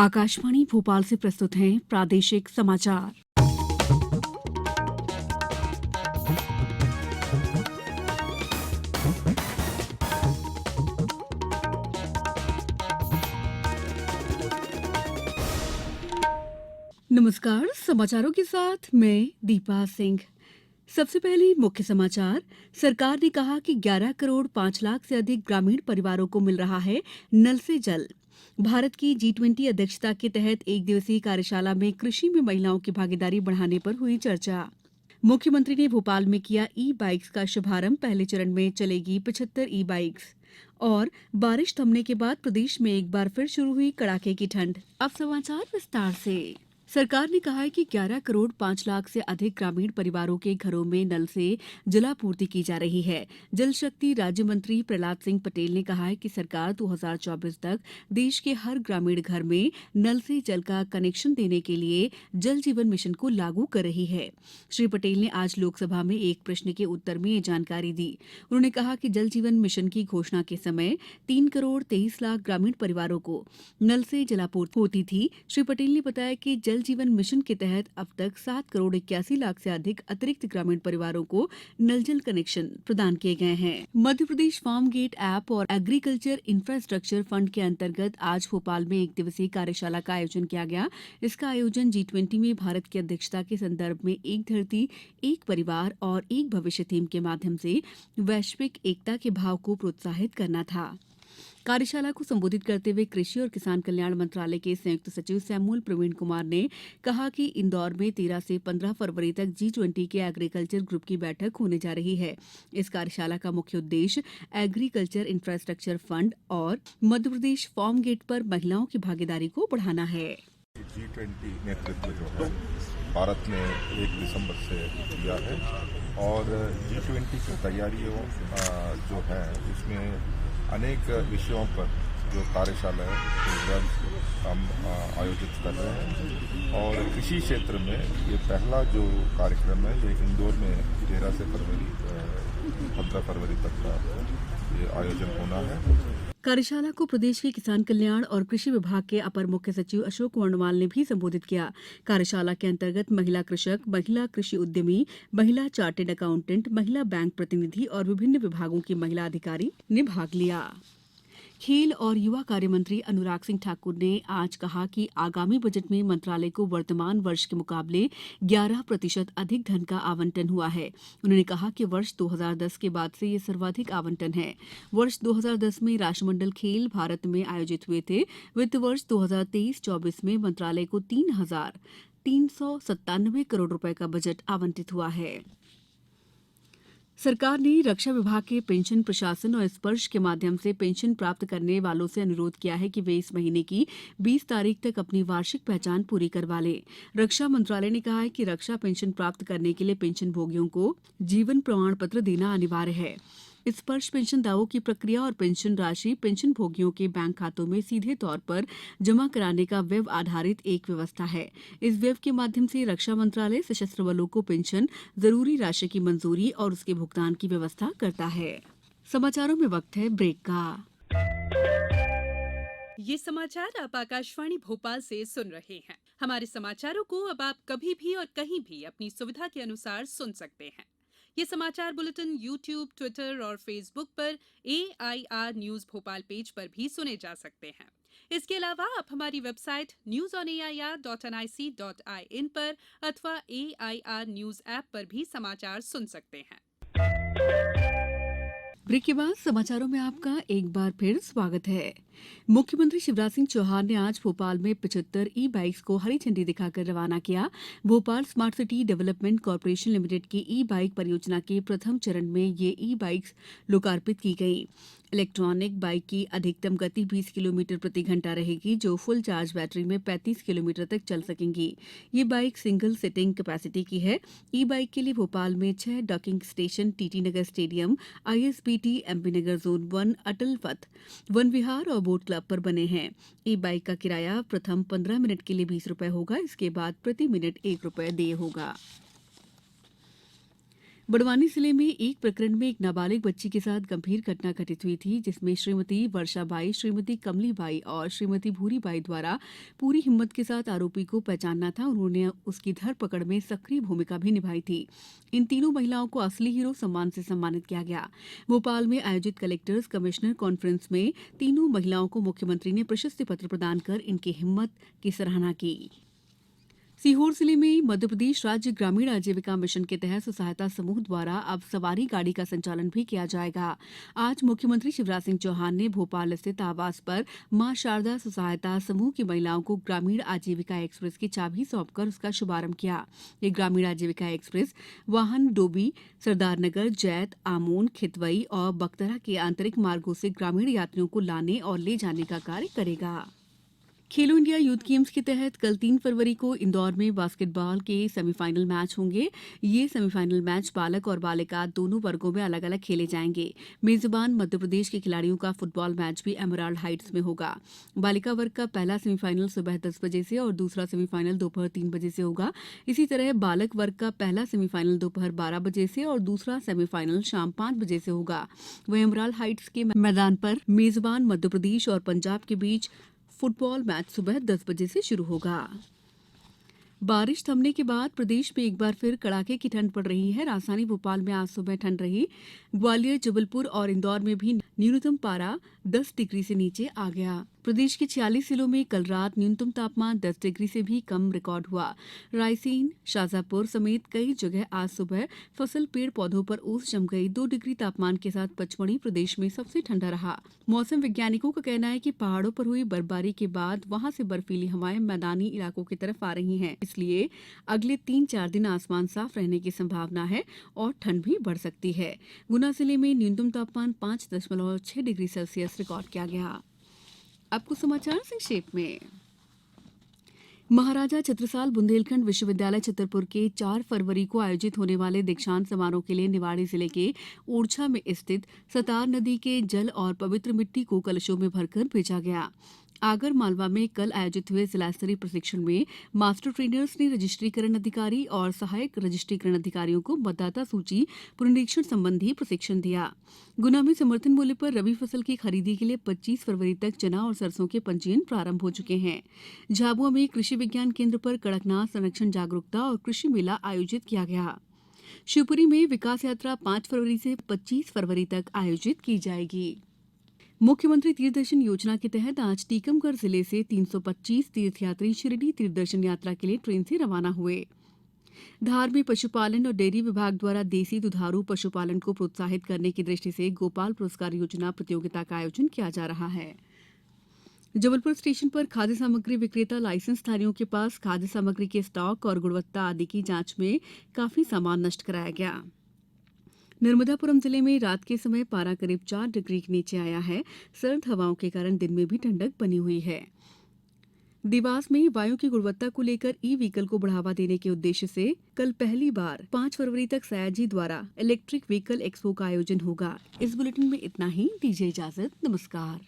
आकाशवाणी भोपाल से प्रस्तुत हैं प्रादेशिक समाचार। नमस्कार, समाचारों के साथ मैं दीपा सिंह। सबसे पहले मुख्य समाचार। सरकार ने कहा कि 11 करोड़ 5 लाख से अधिक ग्रामीण परिवारों को मिल रहा है नल से जल। भारत की G20 अध्यक्षता के तहत एक दिवसीय कार्यशाला में कृषि में महिलाओं की भागीदारी बढ़ाने पर हुई चर्चा। मुख्यमंत्री ने भोपाल में किया ई बाइक्स का शुभारंभ। पहले चरण में चलेगी 75 ई बाइक्स। और बारिश थमने के बाद प्रदेश में एक बार फिर शुरू हुई कड़ाके की ठंड। अब समाचार विस्तार से। सरकार ने कहा है कि 11 करोड़ 5 लाख से अधिक ग्रामीण परिवारों के घरों में नल से जलापूर्ति की जा रही है। जल शक्ति राज्य मंत्री प्रहलाद सिंह पटेल ने कहा है कि सरकार 2024 तक देश के हर ग्रामीण घर में नल से जल का कनेक्शन देने के लिए जल जीवन मिशन को लागू कर रही है। श्री पटेल ने आज लोकसभा में एक प्रश्न के उत्तर में ये जानकारी दी। उन्होंने कहा कि जल जीवन मिशन की घोषणा के समय 3 करोड़ 23 लाख ग्रामीण परिवारों को नल से जलापूर्ति होती थी। श्री पटेल ने बताया कि जल जीवन मिशन के तहत अब तक 7 करोड़ 81 लाख से अधिक अतिरिक्त ग्रामीण परिवारों को नल जल कनेक्शन प्रदान किए गए हैं। Madhya Pradesh farm gate app और एग्रीकल्चर इंफ्रास्ट्रक्चर फंड के अंतर्गत आज भोपाल में एक दिवसीय कार्यशाला का आयोजन किया गया। इसका आयोजन G20 में भारत की अध्यक्षता के संदर्भ में एक धरती, एक परिवार और एक भविष्य थीम के माध्यम से वैश्विक एकता के भाव को प्रोत्साहित करना था। कार्यशाला को संबोधित करते हुए कृषि और किसान कल्याण मंत्रालय के संयुक्त सचिव सैमुअल प्रवीण कुमार ने कहा कि इंदौर में 13 से 15 फरवरी तक G20 के एग्रीकल्चर ग्रुप की बैठक होने जा रही है। इस कार्यशाला का मुख्य उद्देश्य एग्रीकल्चर इंफ्रास्ट्रक्चर फंड और मध्य प्रदेश फार्म गेट पर महिलाओं की भागीदारी को बढ़ाना है। G20 नेतृत्व जो है भारत ने 1 दिसंबर से किया है और G20 की तैयारियों जो है इसमें अनेक विषयों पर जो कार्यशाला प्रोग्राम्स हम आयोजित कर रहे हैं और कृषि क्षेत्र में ये पहला जो कार्यक्रम है ये इंदौर में 13 से 15 फरवरी तक का ये आयोजन होना है। कार्यशाला को प्रदेश के किसान कल्याण और कृषि विभाग के अपर मुख्य सचिव अशोक वर्णवाल ने भी संबोधित किया। कार्यशाला के अंतर्गत महिला कृषक, महिला कृषि उद्यमी, महिला चार्टेड अकाउंटेंट, महिला बैंक प्रतिनिधि और विभिन्न विभागों की महिला अधिकारी ने भाग लिया। खेल और युवा कार्य मंत्री अनुराग सिंह ठाकुर ने आज कहा कि आगामी बजट में मंत्रालय को वर्तमान वर्ष के मुकाबले 11% अधिक धन का आवंटन हुआ है। उन्होंने कहा कि वर्ष 2010 के बाद से ये सर्वाधिक आवंटन है। वर्ष 2010 में राष्ट्रमंडल खेल भारत में आयोजित हुए थे। वित्त वर्ष 2023-24 में मंत्रालय को 3,397 करोड़ रुपए का बजट आवंटित हुआ है। सरकार ने रक्षा विभाग के पेंशन प्रशासन और स्पर्श के माध्यम से पेंशन प्राप्त करने वालों से अनुरोध किया है कि वे इस महीने की 20 तारीख तक अपनी वार्षिक पहचान पूरी करवा लें। रक्षा मंत्रालय ने कहा है कि रक्षा पेंशन प्राप्त करने के लिए पेंशन भोगियों को जीवन प्रमाण पत्र देना अनिवार्य है। स्पर्श पेंशन दावों की प्रक्रिया और पेंशन राशि पेंशन भोगियों के बैंक खातों में सीधे तौर पर जमा कराने का वेब आधारित एक व्यवस्था है। इस वेब के माध्यम से रक्षा मंत्रालय सशस्त्र बलों को पेंशन, जरूरी राशि की मंजूरी और उसके भुगतान की व्यवस्था करता है। समाचारों में वक्त है ब्रेक का। ये समाचार आप आकाशवाणी भोपाल से सुन रहे हैं। हमारे समाचारों को अब आप कभी भी और कहीं भी अपनी सुविधा के अनुसार सुन सकते हैं। ये समाचार बुलेटिन YouTube, ट्विटर और फेसबुक पर AIR न्यूज भोपाल पेज पर भी सुने जा सकते हैं। इसके अलावा आप हमारी वेबसाइट newsonair.nic.in पर अथवा AIR न्यूज ऐप पर भी समाचार सुन सकते हैं। ब्रेक के बाद समाचारों में आपका एक बार फिर स्वागत है। मुख्यमंत्री शिवराज सिंह चौहान ने आज भोपाल में 75 ई बाइक्स को हरी झंडी दिखाकर रवाना किया। Bhopal smart city development corporation limited की ई बाइक परियोजना के प्रथम चरण में ये ई बाइक्स लोकार्पित की गई। इलेक्ट्रॉनिक बाइक की अधिकतम गति 20 किलोमीटर प्रति घंटा रहेगी, जो फुल चार्ज बैटरी में 35 किलोमीटर तक चल सकेंगी। ये बाइक सिंगल सिटिंग कैपेसिटी की है। ई बाइक के लिए भोपाल में 6 डॉकिंग स्टेशन, टीटी नगर स्टेडियम, ISBT, MP नगर जोन 1, अटल पथ, वन विहार और बोट क्लब पर बने हैं। ई बाइक का किराया प्रथम 15 मिनट के लिए 20 रुपए होगा। इसके बाद प्रति मिनट 1 रुपए देय होगा। बड़वानी जिले में एक प्रकरण में एक नाबालिग बच्ची के साथ गंभीर घटना घटित हुई थी, जिसमें श्रीमती वर्षाबाई, श्रीमती कमलीबाई और श्रीमती भूरीबाई द्वारा पूरी हिम्मत के साथ आरोपी को पहचानना था। उन्होंने उसकी धरपकड़ में सक्रिय भूमिका भी निभाई थी। इन तीनों महिलाओं को असली हीरो सम्मान से सम्मानित किया गया। भोपाल में आयोजित कलेक्टर्स कमिश्नर कॉन्फ्रेंस में तीनों महिलाओं को मुख्यमंत्री ने प्रशस्ति पत्र प्रदान कर इनकी हिम्मत की सराहना की। सीहोर जिले में मध्यप्रदेश राज्य ग्रामीण आजीविका मिशन के तहत स्वसहायता समूह द्वारा अब सवारी गाड़ी का संचालन भी किया जाएगा। आज मुख्यमंत्री शिवराज सिंह चौहान ने भोपाल स्थित आवास पर मां शारदा स्वसहायता समूह की महिलाओं को ग्रामीण आजीविका एक्सप्रेस की चाबी सौंपकर उसका शुभारंभ किया। ये ग्रामीण आजीविका एक्सप्रेस वाहन डोबी, सरदारनगर, जैत, आमोन, खितवई और बक्तरा के आंतरिक मार्गों से ग्रामीण यात्रियों को लाने और ले जाने का कार्य करेगा। खेलो इंडिया यूथ गेम्स के तहत कल 3 फरवरी को इंदौर में बास्केटबॉल के सेमीफाइनल मैच होंगे। ये सेमीफाइनल मैच बालक और बालिका दोनों वर्गों में अलग अलग खेले जाएंगे। मेजबान मध्यप्रदेश के खिलाड़ियों का फुटबॉल मैच भी एमराल्ड हाइट्स में होगा। बालिका वर्ग का पहला सेमीफाइनल सुबह 10 बजे से और दूसरा सेमीफाइनल दोपहर 3 बजे से होगा। इसी तरह बालक वर्ग का पहला सेमीफाइनल दोपहर 12 बजे से और दूसरा सेमीफाइनल शाम 5 बजे से होगा। वहीं एमराल्ड हाइट्स के मैदान पर मेजबान मध्यप्रदेश और पंजाब के बीच फुटबॉल मैच सुबह 10 बजे से शुरू होगा। बारिश थमने के बाद प्रदेश में एक बार फिर कड़ाके की ठंड पड़ रही है। राजधानी भोपाल में आज सुबह ठंड रही। ग्वालियर, जबलपुर और इंदौर में भी न्यूनतम पारा 10 डिग्री से नीचे आ गया। प्रदेश के 46 जिलों में कल रात न्यूनतम तापमान 10 डिग्री से भी कम रिकॉर्ड हुआ। रायसेन, शाजापुर समेत कई जगह आज सुबह फसल पेड़ पौधों पर ओस जम गई। 2 डिग्री तापमान के साथ पचमढ़ी प्रदेश में सबसे ठंडा रहा। मौसम वैज्ञानिकों का कहना है कि पहाड़ों पर हुई बर्फबारी के बाद वहां से बर्फीली हवाएं मैदानी इलाकों की तरफ आ रही हैं। इसलिए अगले 3-4 दिन आसमान साफ रहने की संभावना है और ठंड भी बढ़ सकती है। गुना जिले में न्यूनतम तापमान 5.6 डिग्री सेल्सियस रिकॉर्ड किया गया। अब कुछ समाचार संक्षेप में। महाराजा छत्रसाल बुंदेलखंड विश्वविद्यालय छतरपुर के 4 फरवरी को आयोजित होने वाले दीक्षांत समारोह के लिए निवाड़ी जिले के ओरछा में स्थित सतार नदी के जल और पवित्र मिट्टी को कलशों में भरकर भेजा गया। आगर मालवा में कल आयोजित हुए जिला स्तरीय प्रशिक्षण में मास्टर ट्रेनर्स ने रजिस्ट्रीकरण अधिकारी और सहायक रजिस्ट्रीकरण अधिकारियों को मतदाता सूची पुनरीक्षण संबंधी प्रशिक्षण दिया। गुना में समर्थन मूल्य पर रबी फसल की खरीदी के लिए 25 फरवरी तक चना और सरसों के पंजीयन प्रारंभ हो चुके हैं। झाबुआ में कृषि विज्ञान केंद्र पर कड़कनाथ संरक्षण जागरूकता और कृषि मेला आयोजित किया गया। शिवपुरी में विकास यात्रा 5 फरवरी से 25 फरवरी तक आयोजित की जाएगी। मुख्यमंत्री तीर्थदर्शन योजना के तहत आज टीकमगढ़ जिले से 325 तीर्थयात्री शिरडी तीर्थदर्शन यात्रा के लिए ट्रेन से रवाना हुए। धार में पशुपालन और डेयरी विभाग द्वारा देसी दुधारू पशुपालन को प्रोत्साहित करने की दृष्टि से गोपाल पुरस्कार योजना प्रतियोगिता का आयोजन किया जा रहा है। जबलपुर स्टेशन पर खाद्य सामग्री विक्रेता लाइसेंसधारियों के पास खाद्य सामग्री के स्टॉक और गुणवत्ता आदि की जांच में काफी सामान नष्ट कराया गया। नर्मदापुरम जिले में रात के समय पारा करीब 4 डिग्री के नीचे आया है। सर्द हवाओं के कारण दिन में भी ठंडक बनी हुई है। देवास में वायु की गुणवत्ता को लेकर ई व्हीकल को बढ़ावा देने के उद्देश्य से कल पहली बार 5 फरवरी तक सयाजी द्वारा इलेक्ट्रिक व्हीकल एक्सपो का आयोजन होगा। इस बुलेटिन में इतना ही। दीजिए इजाजत। नमस्कार।